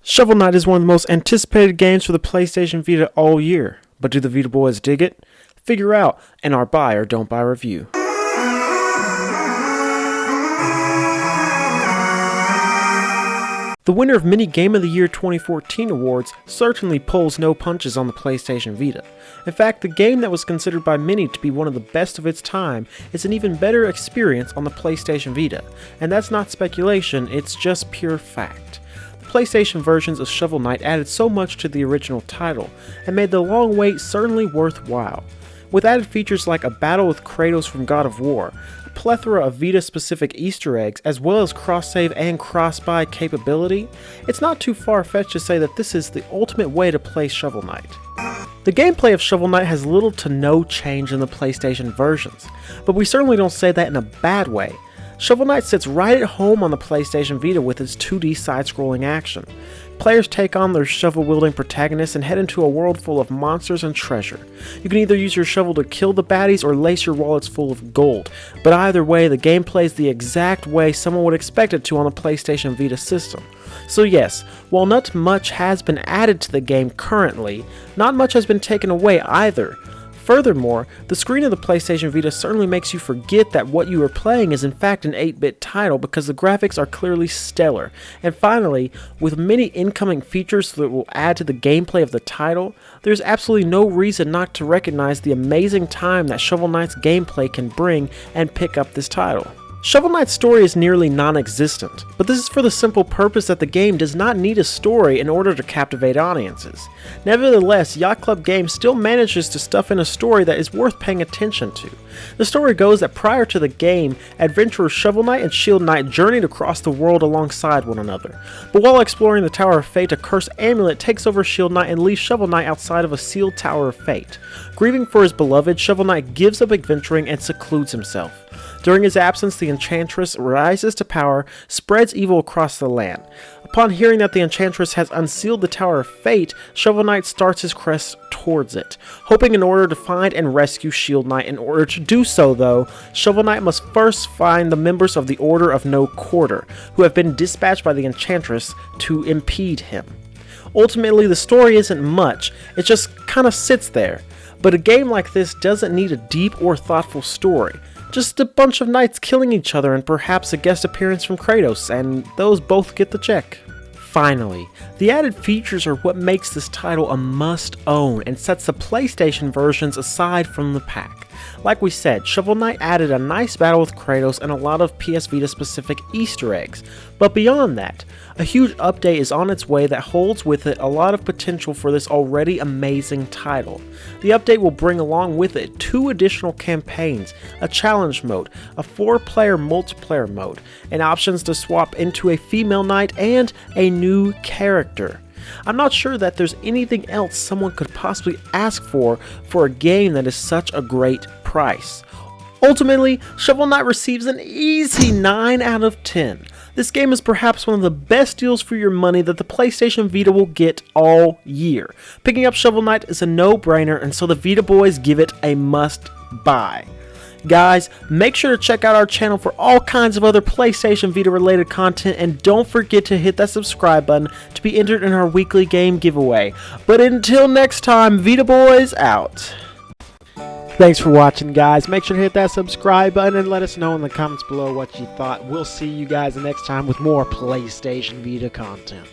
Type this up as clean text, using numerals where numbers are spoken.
Shovel Knight is one of the most anticipated games for the PlayStation Vita all year, but do the Vita boys dig it? Figure out in our buy or don't buy review. The winner of Mini Game of the Year 2014 awards certainly pulls no punches on the PlayStation Vita. In fact, the game that was considered by many to be one of the best of its time is an even better experience on the PlayStation Vita, and that's not speculation, it's just pure fact. The PlayStation versions of Shovel Knight added so much to the original title, and made the long wait certainly worthwhile. With added features like a battle with Kratos from God of War, a plethora of Vita-specific Easter eggs, as well as cross-save and cross-buy capability, it's not too far-fetched to say that this is the ultimate way to play Shovel Knight. The gameplay of Shovel Knight has little to no change in the PlayStation versions, but we certainly don't say that in a bad way. Shovel Knight sits right at home on the PlayStation Vita with its 2D side-scrolling action. Players take on their shovel-wielding protagonists and head into a world full of monsters and treasure. You can either use your shovel to kill the baddies or lace your wallets full of gold, but either way the game plays the exact way someone would expect it to on a PlayStation Vita system. So yes, while not much has been added to the game currently, not much has been taken away either. Furthermore, the screen of the PlayStation Vita certainly makes you forget that what you are playing is in fact an 8-bit title because the graphics are clearly stellar. And finally, with many incoming features that will add to the gameplay of the title, there's absolutely no reason not to recognize the amazing time that Shovel Knight's gameplay can bring and pick up this title. Shovel Knight's story is nearly non-existent, but this is for the simple purpose that the game does not need a story in order to captivate audiences. Nevertheless, Yacht Club Games still manages to stuff in a story that is worth paying attention to. The story goes that prior to the game, adventurers Shovel Knight and Shield Knight journeyed across the world alongside one another. But while exploring the Tower of Fate, a cursed amulet takes over Shield Knight and leaves Shovel Knight outside of a sealed Tower of Fate. Grieving for his beloved, Shovel Knight gives up adventuring and secludes himself. During his absence, the Enchantress rises to power, spreads evil across the land. Upon hearing that the Enchantress has unsealed the Tower of Fate, Shovel Knight starts his quest towards it, hoping in order to find and rescue Shield Knight. In order to do so, though, Shovel Knight must first find the members of the Order of No Quarter, who have been dispatched by the Enchantress to impede him. Ultimately, the story isn't much, it just kinda sits there. But a game like this doesn't need a deep or thoughtful story. Just a bunch of knights killing each other and perhaps a guest appearance from Kratos, and those both get the check. Finally, the added features are what makes this title a must-own and sets the PlayStation versions aside from the pack. Like we said, Shovel Knight added a nice battle with Kratos and a lot of PS Vita specific Easter eggs, but beyond that, a huge update is on its way that holds with it a lot of potential for this already amazing title. The update will bring along with it 2 additional campaigns, a challenge mode, a 4-player multiplayer mode, and options to swap into a female knight and a new character. I'm not sure that there's anything else someone could possibly ask for a game that is such a great price. Ultimately, Shovel Knight receives an easy 9 out of 10. This game is perhaps one of the best deals for your money that the PlayStation Vita will get all year. Picking up Shovel Knight is a no-brainer, and so the Vita boys give it a must-buy. Guys, make sure to check out our channel for all kinds of other PlayStation Vita related content, and don't forget to hit that subscribe button to be entered in our weekly game giveaway. But until next time, Vita boys out. Thanks for watching, guys. Make sure to hit that subscribe button and let us know in the comments below what you thought. We'll see you guys next time with more PlayStation Vita content.